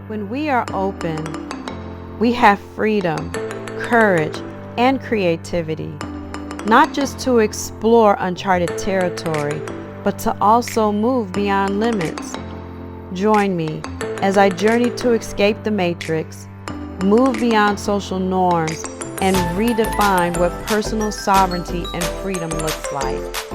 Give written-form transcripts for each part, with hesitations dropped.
When we are open, we have freedom, courage, and creativity, not just to explore uncharted territory, but to also move beyond limits. Join me as I journey to escape the matrix, move beyond social norms, and redefine what personal sovereignty and freedom looks like.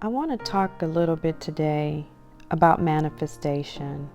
I want to talk a little bit today about manifestation.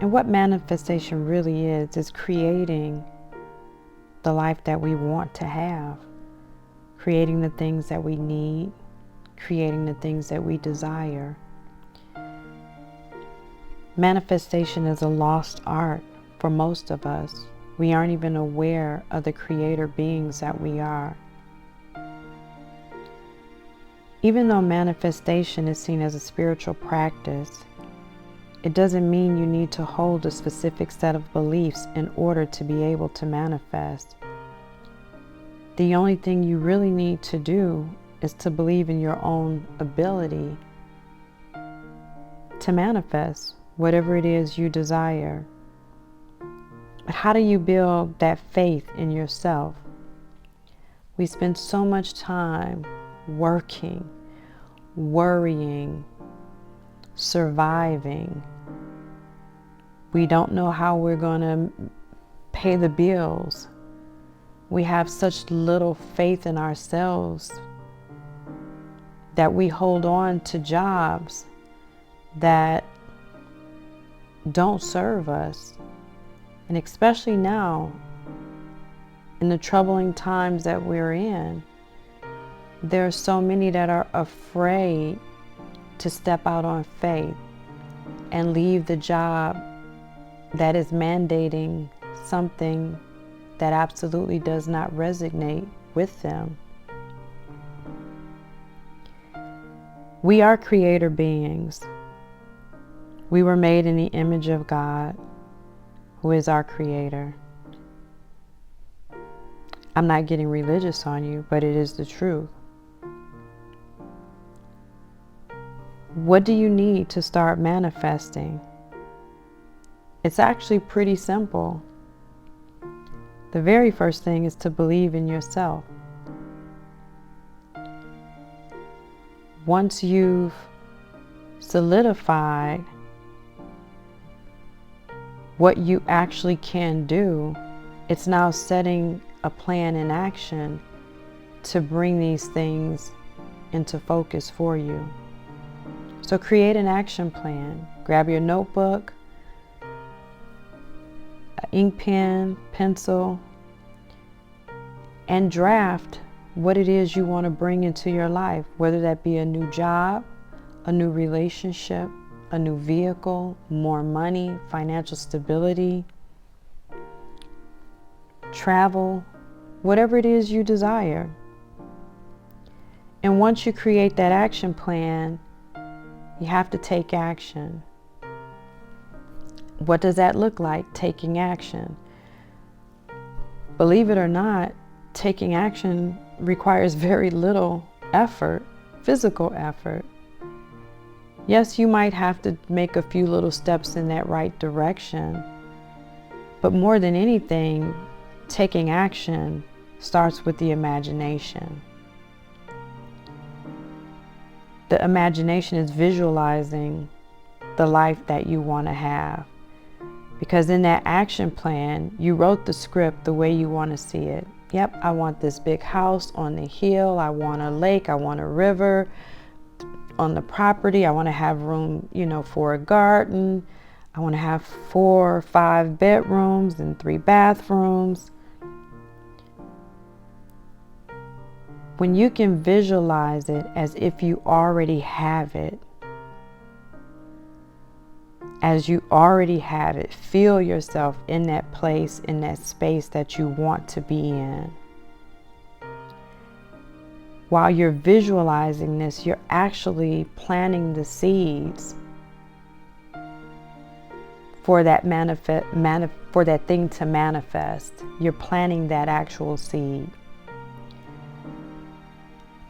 And what manifestation really is creating the life that we want to have, creating the things that we need, creating the things that we desire. Manifestation is a lost art for most of us. We aren't even aware of the creator beings that we are. Even though manifestation is seen as a spiritual practice, it doesn't mean you need to hold a specific set of beliefs in order to be able to manifest. The only thing you really need to do is to believe in your own ability to manifest whatever it is you desire. But how do you build that faith in yourself? We spend so much time working, worrying, surviving. We don't know how we're going to pay the bills. We have such little faith in ourselves that we hold on to jobs that don't serve us. And especially now, in the troubling times that we're in, there are so many that are afraid to step out on faith and leave the job that is mandating something that absolutely does not resonate with them. We are creator beings. We were made in the image of God, who is our creator. I'm not getting religious on you, but it is the truth. What do you need to start manifesting? It's actually pretty simple. The very first thing is to believe in yourself. Once you've solidified what you actually can do, it's now setting a plan in action to bring these things into focus for you. So create an action plan. Grab your notebook, an ink pen, pencil, and draft what it is you want to bring into your life, whether that be a new job, a new relationship, a new vehicle, more money, financial stability, travel, whatever it is you desire. And once you create that action plan, you have to take action. What does that look like, taking action? Believe it or not, taking action requires very little effort, physical effort. Yes, you might have to make a few little steps in that right direction, but more than anything, taking action starts with the imagination. The imagination is visualizing the life that you want to have. Because in that action plan, you wrote the script the way you want to see it. Yep, I want this big house on the hill. I want a lake. I want a river on the property. I want to have room, for a garden. I want to have 4 or 5 bedrooms and 3 bathrooms. When you can visualize it as if you already have it, feel yourself in that place, in that space that you want to be in. While you're visualizing this, you're actually planting the seeds for that for that thing to manifest. You're planting that actual seed.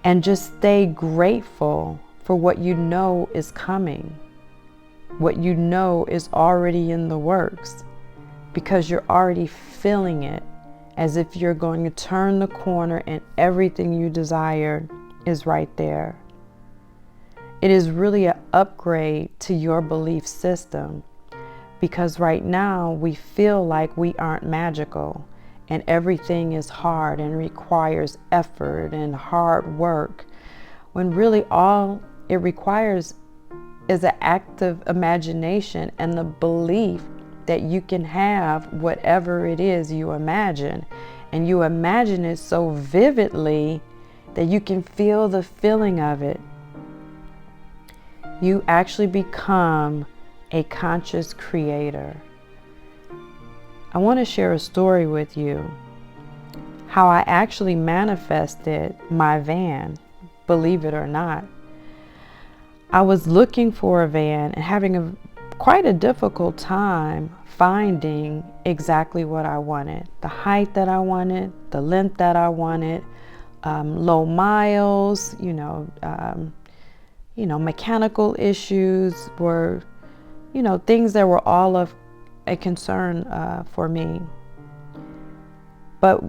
and just stay grateful for what you know is coming, what you know is already in the works, because you're already feeling it, as if you're going to turn the corner and everything you desire is right there. It is really an upgrade to your belief system, because right now we feel like we aren't magical and everything is hard and requires effort and hard work, when really all it requires is an active imagination and the belief that you can have whatever it is you imagine. And you imagine it so vividly that you can feel the feeling of it. You actually become a conscious creator. I want to share a story with you, how I actually manifested my van, believe it or not. I was looking for a van and having quite a difficult time finding exactly what I wanted. The height that I wanted, the length that I wanted, low miles, mechanical issues were, things that were all of a concern for me. But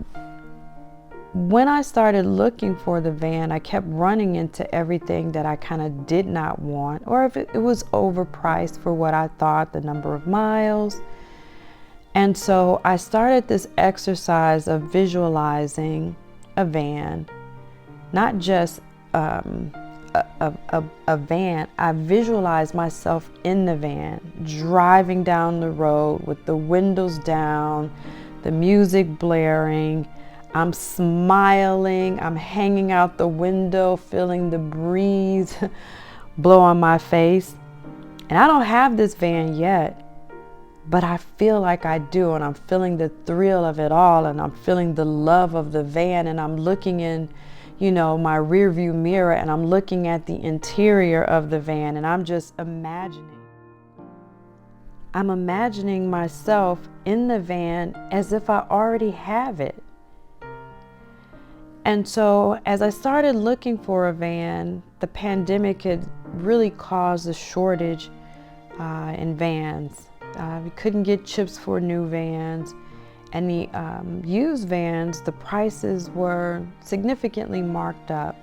when I started looking for the van, I kept running into everything that I kind of did not want, or if it was overpriced for what I thought, the number of miles. And so I started this exercise of visualizing a van, not just a van. I visualized myself in the van, driving down the road with the windows down, the music blaring. I'm smiling, I'm hanging out the window, feeling the breeze blow on my face. And I don't have this van yet, but I feel like I do, and I'm feeling the thrill of it all, and I'm feeling the love of the van, and I'm looking in, my rear view mirror, and I'm looking at the interior of the van, and I'm just imagining. I'm imagining myself in the van as if I already have it. And so as I started looking for a van, the pandemic had really caused a shortage in vans. We couldn't get chips for new vans, and the used vans, the prices were significantly marked up.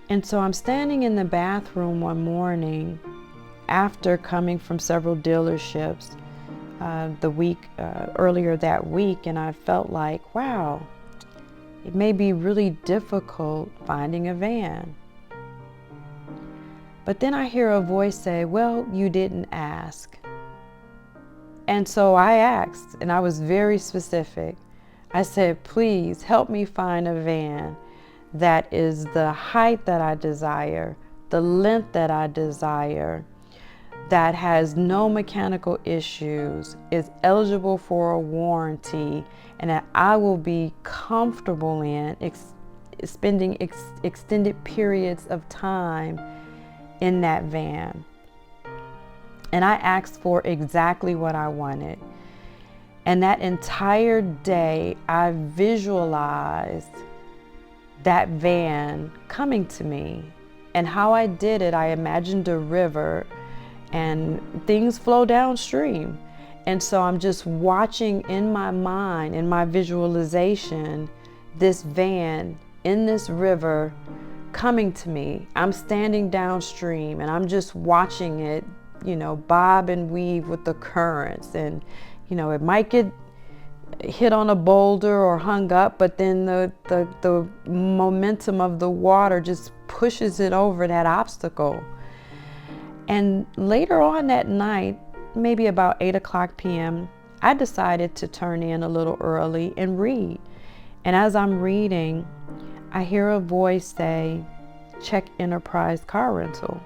And so I'm standing in the bathroom one morning after coming from several dealerships earlier that week, and I felt like, wow, it may be really difficult finding a van. But then I hear a voice say, well, you didn't ask. And so I asked, and I was very specific. I said, please help me find a van that is the height that I desire, the length that I desire, that has no mechanical issues, is eligible for a warranty, and that I will be comfortable in spending extended periods of time in that van. And I asked for exactly what I wanted. And that entire day, I visualized that van coming to me. And how I did it, I imagined a river and things flow downstream. And so I'm just watching in my mind, in my visualization, this van in this river coming to me. I'm standing downstream and I'm just watching it, bob and weave with the currents. And, it might get hit on a boulder or hung up, but then the momentum of the water just pushes it over that obstacle. And later on that night, maybe about 8:00 p.m., I decided to turn in a little early and read. And as I'm reading, I hear a voice say, check Enterprise car rental.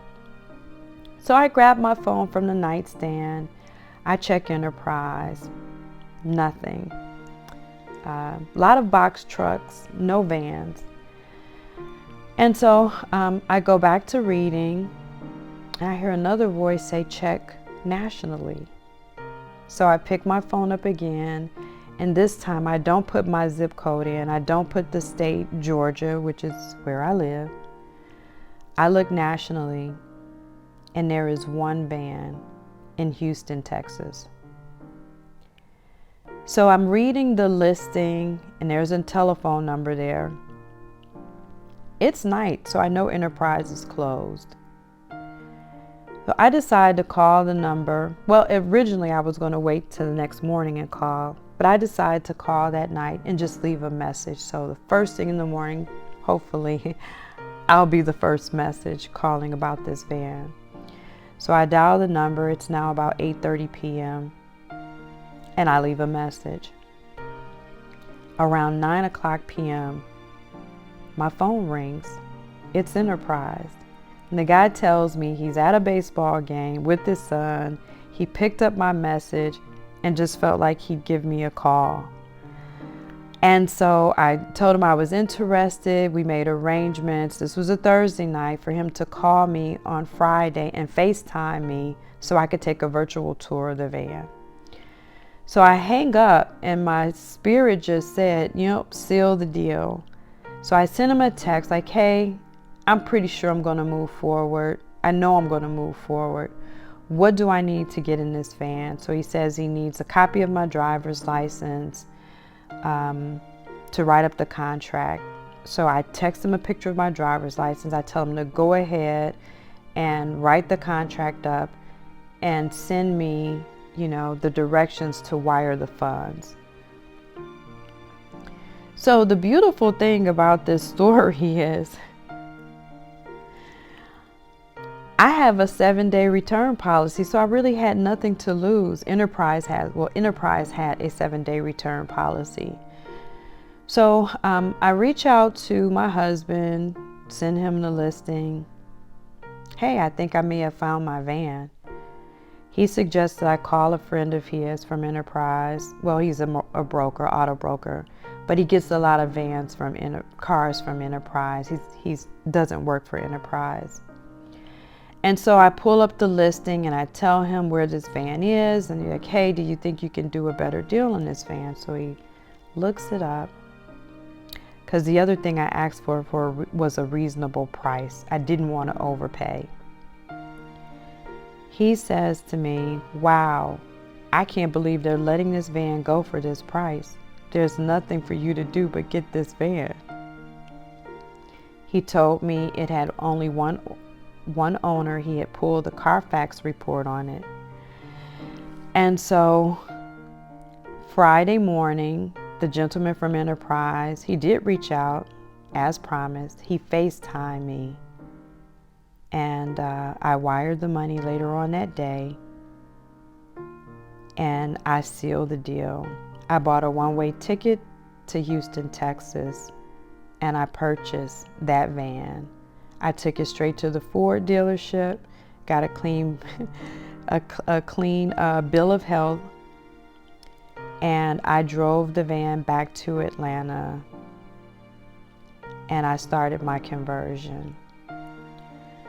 So I grab my phone from the nightstand. I check Enterprise, nothing. A lot of box trucks, no vans. And so I go back to reading, and I hear another voice say, check nationally. So I pick my phone up again, And this time I don't put my zip code in. I don't put the state, Georgia, which is where I live. I look nationally, and there is one van in Houston, Texas. So I'm reading the listing, and there's a telephone number there. It's night, so I know Enterprise is closed. So I decided to call the number. Well, originally I was going to wait till the next morning and call, but I decided to call that night and just leave a message. So the first thing in the morning, hopefully, I'll be the first message calling about this van. So I dial the number. It's now about 8:30 p.m. and I leave a message. Around 9 o'clock p.m., my phone rings. It's Enterprise. And the guy tells me he's at a baseball game with his son. He picked up my message and just felt like he'd give me a call. And so I told him I was interested. We made arrangements. This was a Thursday night for him to call me on Friday and FaceTime me so I could take a virtual tour of the van. So I hang up and my spirit just said, seal the deal. So I sent him a text like, hey, I'm pretty sure I'm going to move forward. I know I'm going to move forward. What do I need to get in this van? So he says he needs a copy of my driver's license to write up the contract. So I text him a picture of my driver's license. I tell him to go ahead and write the contract up and send me, the directions to wire the funds. So the beautiful thing about this story is I have a 7-day return policy, so I really had nothing to lose. Enterprise had a 7-day return policy. So I reach out to my husband, send him the listing. Hey, I think I may have found my van. He suggested I call a friend of his from Enterprise. Well, he's a broker, auto broker, but he gets a lot of cars from Enterprise. He doesn't work for Enterprise. And so I pull up the listing and I tell him where this van is. And he's like, hey, do you think you can do a better deal on this van? So he looks it up. Because the other thing I asked for was a reasonable price. I didn't want to overpay. He says to me, wow, I can't believe they're letting this van go for this price. There's nothing for you to do but get this van. He told me it had only one owner. He had pulled the Carfax report on it. And so Friday morning, the gentleman from Enterprise, he did reach out as promised. He FaceTimed me and I wired the money later on that day and I sealed the deal. I bought a one-way ticket to Houston, Texas, and I purchased that van. I took it straight to the Ford dealership, got a clean bill of health, and I drove the van back to Atlanta, and I started my conversion.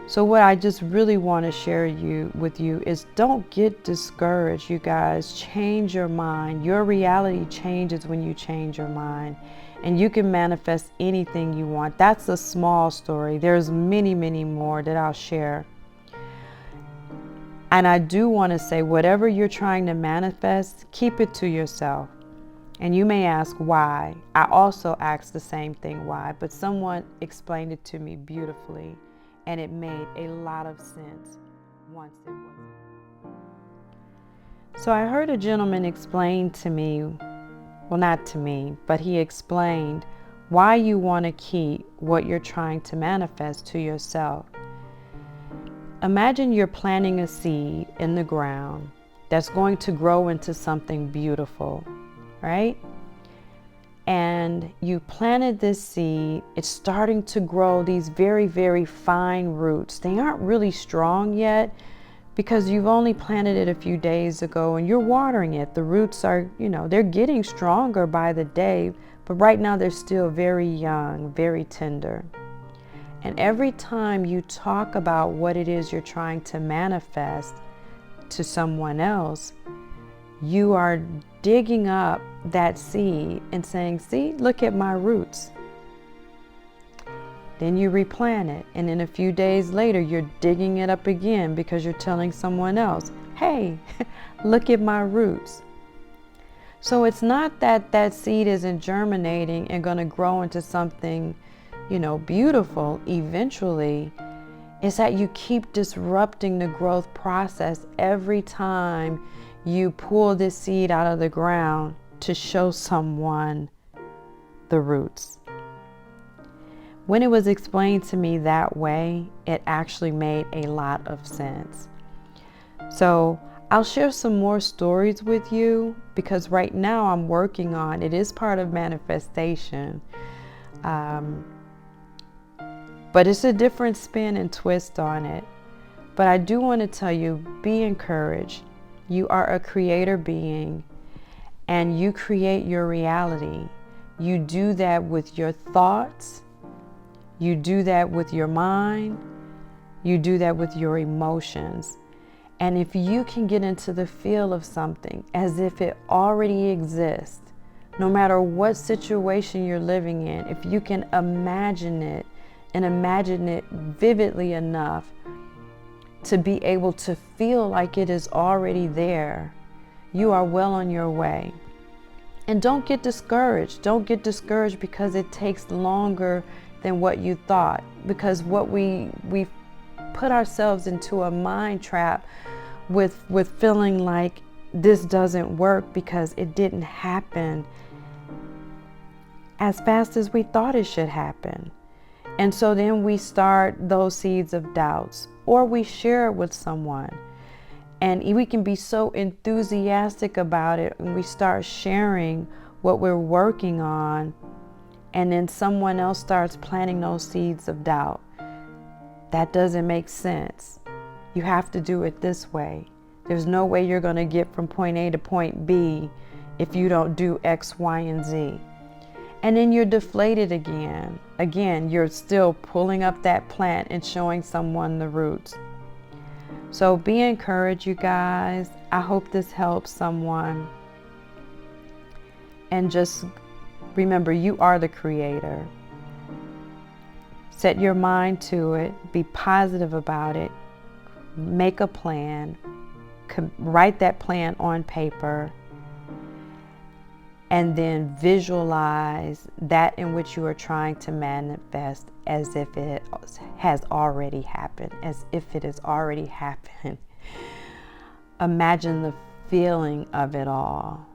So what I just really want to share with you is don't get discouraged, you guys. Change your mind. Your reality changes when you change your mind. And you can manifest anything you want. That's a small story. There's many, many more that I'll share. And I do want to say, whatever you're trying to manifest, keep it to yourself. And you may ask why. I also asked the same thing, why, but someone explained it to me beautifully, and it made a lot of sense once it was. So I heard a gentleman explain to me, well, not to me, but he explained why you want to keep what you're trying to manifest to yourself. Imagine you're planting a seed in the ground that's going to grow into something beautiful, right? And you planted this seed. It's starting to grow these very, very fine roots. They aren't really strong yet because you've only planted it a few days ago and you're watering it. The roots are, they're getting stronger by the day, but right now they're still very young, very tender. And every time you talk about what it is you're trying to manifest to someone else, you are digging up that seed and saying, see, look at my roots. Then you replant it, and then a few days later you're digging it up again because you're telling someone else, hey, look at my roots. So it's not that that seed isn't germinating and going to grow into something, beautiful eventually. It's that you keep disrupting the growth process every time you pull this seed out of the ground to show someone the roots. When it was explained to me that way, it actually made a lot of sense. So I'll share some more stories with you because right now I'm working on, it is part of manifestation. But it's a different spin and twist on it. But I do want to tell you, be encouraged. You are a creator being and you create your reality. You do that with your thoughts. You do that with your mind. You do that with your emotions. And if you can get into the feel of something as if it already exists, no matter what situation you're living in, if you can imagine it and imagine it vividly enough to be able to feel like it is already there, you are well on your way. And don't get discouraged. Don't get discouraged because it takes longer than what you thought. Because what we put ourselves into a mind trap with feeling like this doesn't work because it didn't happen as fast as we thought it should happen. And so then we start those seeds of doubts, or we share it with someone. And we can be so enthusiastic about it, and we start sharing what we're working on, and then someone else starts planting those seeds of doubt. That doesn't make sense. You have to do it this way. There's no way you're going to get from point A to point B if you don't do X, Y, and Z. And then you're deflated again. Again, you're still pulling up that plant and showing someone the roots. So be encouraged, you guys. I hope this helps someone. And just remember, you are the creator. Set your mind to it. Be positive about it. Make a plan. Write that plan on paper. And then visualize that in which you are trying to manifest as if it has already happened, as if it has already happened. Imagine the feeling of it all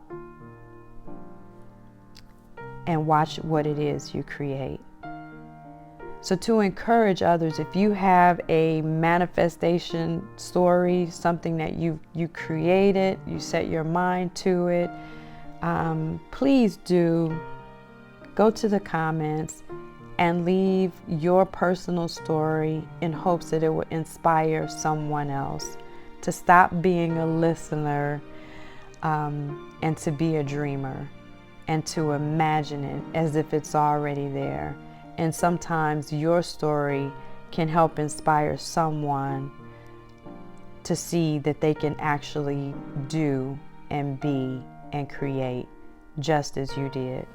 and watch what it is you create. So to encourage others, if you have a manifestation story, something that you created, you set your mind to it, please do go to the comments and leave your personal story in hopes that it will inspire someone else to stop being a listener and to be a dreamer and to imagine it as if it's already there. And sometimes your story can help inspire someone to see that they can actually do and be and create just as you did.